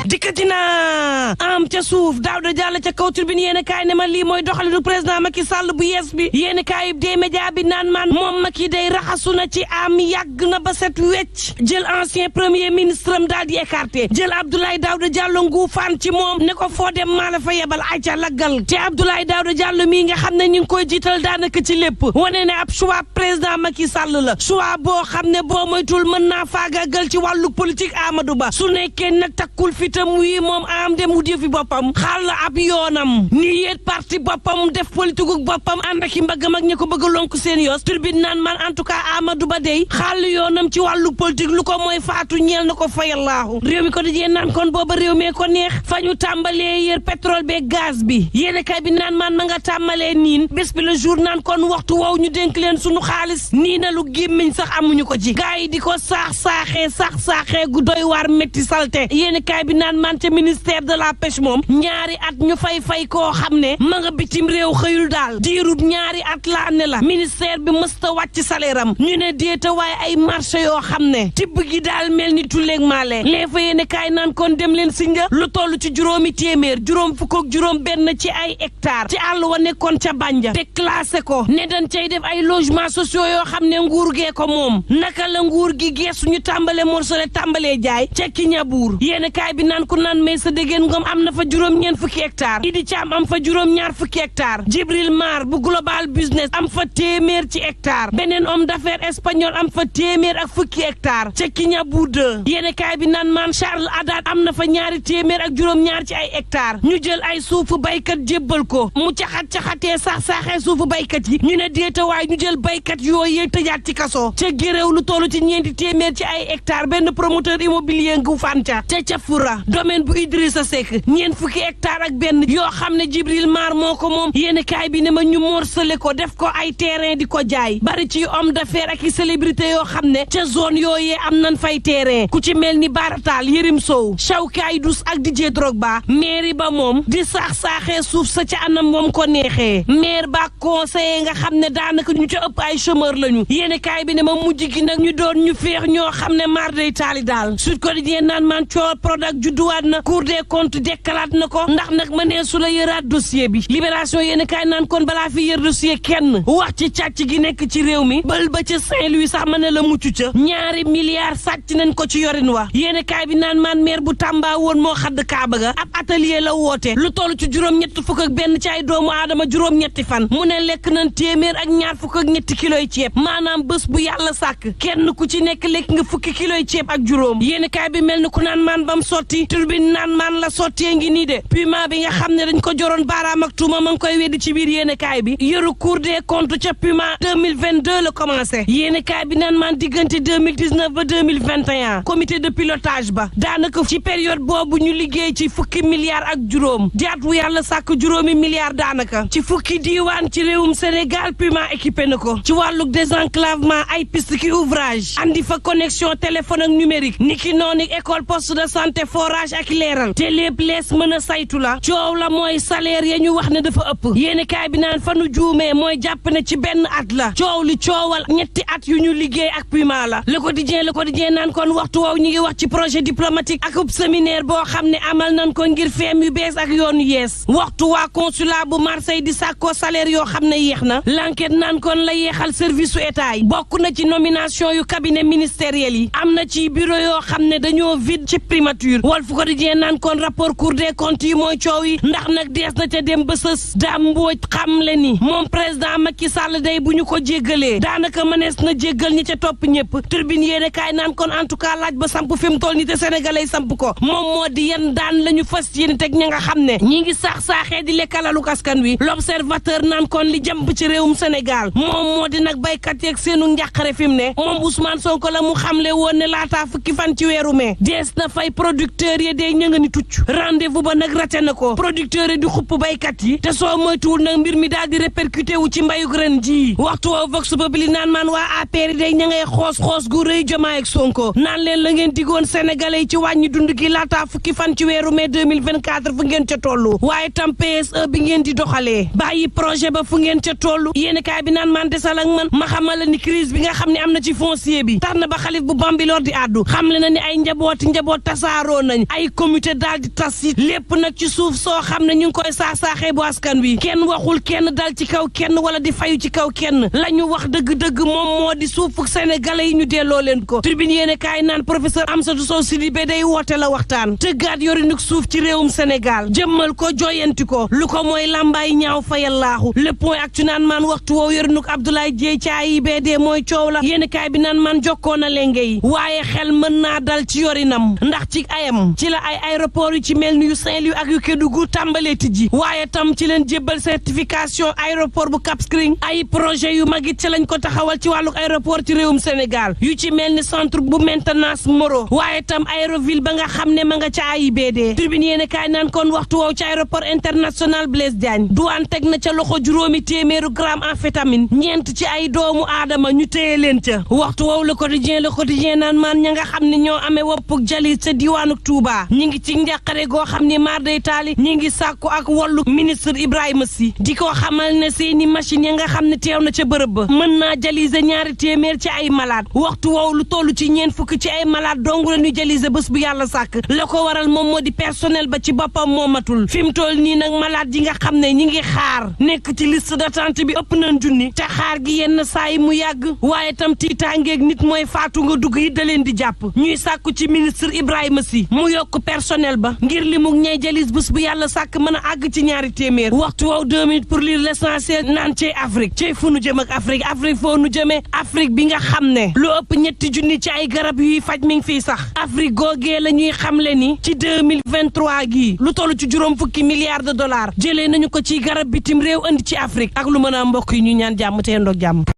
dikkati na am ca suuf Daouda Diallo ca kaw tribune yéen kaay ne ma lii mooy doxalinu président Macky Sall bu yees bi yéen kaay des médias bi naan man moom Macky day raxasu na ci am yàgg na ba set wecc jël ancien premier ministre am daal di écarté jël Abdoulaye Daouda Diallo nguufaan ci moom ne ko foo dem maa la fa yebal ay ca laggal te Abdoulaye Daouda Diallo mii nga xam ne ñu ngi koy jiital daanaka ci lépp wane ne ab choix président Macky Sall la choix boo xam ne boo moytul mën naa faagaagal ci wàllu politique Amadou Ba su nekkee nag takkul fitam wii moom am dem wu fi boppam xaal la ab yoonam ni yéet parti boppam def politique boppam ànd ak i mbagam ak ñi ko bëgg a lonk seen yoos turbine naan man en tout cas Amadou Ba dey xaal yoonam ci wàllu politique lu ko mooy faatu ñeel na ko fayallaahu réew mi ko dajee naan kon booba réew mee ko neex fa ñu tàmbalee yër pétrole be gaz bi yéene kay bi naan man ma nga tàmbalee niin bés bi le jour naan kon waxtu woow ñu dénk leen sunu xaalis nii na lu gémmiñ sax amuñu ko ci gars yi di ko saaxee gu doy waar métti salte yéene kay bi naan man ca ministère de la pêche moom ñaari at ñu fay koo xam ne ma nga bitim réew xëyul daal diirub ñaari at laa ne la ministère bi mësta wàcc salaire am ñu ne déeta waaye ay marché yoo xam ne tibb gi daal mel ni tulleeg maale lee fa yéene kaay naan kon dem leen singa lu toll ci juróomi téeméer juróom fukk ak juróom benn ci ay hectare ci àll wa nekkoon ca Banja te classé ko ne dañ cay def ay logements sociaux yoo xam ne nguur gee ko moom naka la nguur gi geesu ñu tàmbale morcelé tàmbalee jaay ca Kiñabuur yéene kaay bi naan ko naan may sa déggeen ngom am na fa juróom-ñeent fukki hectare Idi Thiam am fa juróom-ñaar fukki hectare Jibril Mar bu global business am fa téeméer ci hectare beneen homme d'affaires espagnol am fa téeméer ak fukki hectare ca Kiñabuur 2 yéene kaay bi naan maan Charles Haddad am na fa ñaari téeméer ak juróom-ñaar ci ay hectare ñu jël ay suufu baykat jébbal ko mu caxatee saaxee suufu baykat yi ñu ne déetawaay ñu jël baykat yooyee tëjaat ci kaso ca géréew lu toll ci ñeenti téeméer ci ay hectare benn promoteur immobilier ngu fanta ca Fura domaine bu Idrissa Seck ñeent fukki hectare ak benn yoo xam ne Jibril Mar moo ko moom yéen kaay bi ne ma ñu morcelé ko def ko ay terrain di ko jaay bari ci homme d'affaires ak i célébrité yoo xam ne ca zone yooyee am nañ fay terrain ku ci mel ni Baratal Yérim Sow Chawkaay Dus ak Didier Drogba mairie ba moom di saaxee suuf sa ca anam moom ko neexee maire ba conseiller nga xam ne daanaka ñu ca ëpp ay chômeur lañu yéen kaay bi ne ma mujj gi nag ñu doon ñu féex ñoo xam ne mar day taali daal Sud Quotidien naan man coo Prodac judduwaat na Cour des comptes dekkalaat na ko ndax nag ma nee su la yëraat dossier bi Libération yéen kaay naan kon balaa fi yër dossier kenn wax ci càcc gi nekk ci réew mi bël ba ca Saint-Louis sax ma ne la mucc ca ñaari milliards sàcc nañ ko ci yorin wa yéen kaay bi naan man maire bu Tamba woon moo xadd Kaaba ga ab atelier la woote lu toll ci juróom-ñett fukk ak benn ci ay doomu aadama juróom-ñetti fan mu ne lekk nañ téeméer ak ñaar fukk ak ñetti kiloy ceeb maanaam bés bu yàlla sàkk kenn ku ci nekk lekk nga fukki kiloy ceeb ak juróom yéen kaay bi mel ni ku naan maan bam sotti turbine naan maan la sottee ngi nii de Puma bi nga xam ne dañ ko joroon baaraam ak tuuma ma ngi koy weddi ci biir yéen kaay bi yëru Cour des comptes ca Puma 2022 la commencé yéen kaay bi naan maan diggante 2019 ba 2021 comité de pilotage ba daanaka ci période boobu ñu liggéey ci fukki milliards ak juróom di at wu yàlla sàkk juróomi milliards daanaka ci fukki diiwaan ci réewum Sénégal Puma équipé na ko ci wàlluk désenclavement ay piste ki ouvrage andi fa connexion téléphone ak numérique niki noonu école poste de santé forage ak leeral te lépp lees mën a saytu la coow la mooy salaire ya ñu wax ne dafa ëpp yéeni kaay bi naan fanu juumee mooy jàpp ne ci benn at la coow li coowal ñetti at yu ñu liggéey ak Puma la Le Quotidien naan kon waxtu woow ñu ngi wax ci projet diplomatique ak ub séminaire boo xam ne amal nañ ko ngir feem yu bees ak yoon yu yees waxtu waa consulat bu Marseille di sàkkoo salaire yoo xam ne yéex na l'enquête naan kon la yeexal service su état yi bokk na ci nomination yu cabinet ministériel yi am na ci bureau yoo xam ne dañoo vide ci primature Walf Quotidien naan kon rapport Cour des comptes yi mooy coow yi ndax nag dees na ca dem ba sës Dame Mbodj xam le ni moom président Macky Sall day bu ñu ko jéggalee daanaka mënees na jéggal ñi ca topp ñëpp Tribune yéene kaay naan kon en tout cas laaj ba samp fi mu toll ni te sénégalais samp ko moom moo di yan daan la ñu fas yéene teg ña nga xam ne ñi ngi saaxee di lekkalalu askan wi L'Observateur naan kon li jàmp ci réewum Sénégal moom moo di nag baykat yeeg seenu njàqare fi mu ne moom Ousmane Sonko la mu xamle woon ne laataa fukki fan ci weeru mai dees na fay producteurs yi day ña nga ni tucc rendez-vous ba nag raté na ko producteurs yi di xupp baykat yi te soo moytuwul nag mbir mi daal di répercuté wu ci mbayug ren ji waxtu woo Vox Populi naan maan waa APR yi day ña ngay xoos gu rëy Diomaye ak Sonko naan leen la ngeen digoon sénégalais yi ci wàññi dund gi laataa fukki fan ci weeru mai 2024 fu ngeen ca tollu waaye tam PSE bi ngeen di doxalee bàyyi projet ba fu ngeen ca tollu yéen kaay bi naan man desal ak man ma xamal la ni crise bi nga xam ne am na ci foncier bi tax na ba xalif bu Bambilor di àddu xam le na ni ay njaboot tasaaroo nañ nañ ay comité daal di tas yi lépp nag ci suuf soo xam ne ñu ngi koy saaxee bu askan wi kenn waxul kenn dal ci kaw kenn wala di fayu ci kaw kenn la ñu wax dëgg-dëgg moom moo di suufu sénégalais yi ñu delloo leen ko tribune yéene kaay naan professeur Amsatou Sow Sidibé day woote la waxtaan tëggaat yorinuk suuf ci réewum Sénégal jëmmal ko joyanti ko lu ko mooy lambaay ñaaw fayal laaxu le point ak ci naan maan waxtu woow yorinuk Abdoulaye Dieye ci AIBD mooy coow la yéene kaay bi naan maan jokkoona lenge yi waaye xel mën naa dal ci yorinam ndax ci ayam ci la ay aéroport yu ci mel ni yu Saint-Louis ak yu Kédougou tàmbalee tijji waaye tam ci leen jébbal certification aéroport bu Cap Skirring ay projet yu mag it ci lañ ko taxawal ci wàllu aéroport ci réewum Sénégal yu ci mel ni centre bu maintenance Moro waaye tam aéroville ba nga xam ne ma nga ca AIBD tribune yéene kaay naan kon waxtu woow ci aéroport international Blaise Diagne douane teg na ca loxo juróomi téeméeru gramme amphétamine ñeent ci ay doomu aadama ñu téye leen ca waxtu woow le quotidien naan maan ña nga xam ne ñoo amee woppuk jalit ca diwaanu Touba ñi ngi ci njàqare goo xam ne maar day taali ñi ngi sàkku ak wallu ministre Ibrahima Sy di ko xamal ne seeni machine ya nga xam ne teew na ca bërëb ba mën naa jaliser ñaari téeméer ci ay malade waxtu woow lu toll ci ñeent fukk ci ay malade dong la ñu jaliser bés bu yàlla sàkk la ko waral moom moo di personnel ba ci boppam moo matul fi mu toll nii nag malade yi nga xam ne ñi ngi xaar nekk ci liste d'attente bi ëpp nañ junni te xaar gi yenn saa yi mu yàgg waaye tam tiitaangeeg nit mooy faatu nga dugg yi da leen di jàpp ñuy sàkku ci ministre Ibrahima Sy mu yokk personnel ba ngir li mu ñey jalis bés bu yàlla sàkk mën a àgg ci ñaari téeméer waxtu woow 2 minutes pour lire l'essentiel naan ci Afrique ci fu nu jëm ak Afrique foo nu jëmee Afrique bi nga xam ne lu ëpp ñetti junni ci ay garab yuy faj mi ngi fiy sax Afrique googee la ñuy xamle ni ci 2023 gii lu toll ci juróom fukki milliards de dollars jëlee nañu ko ci garab bitim réew andi ci Afrique ak lu mën a mbokk yi ñu ñaan jàmm te yendoog jàmm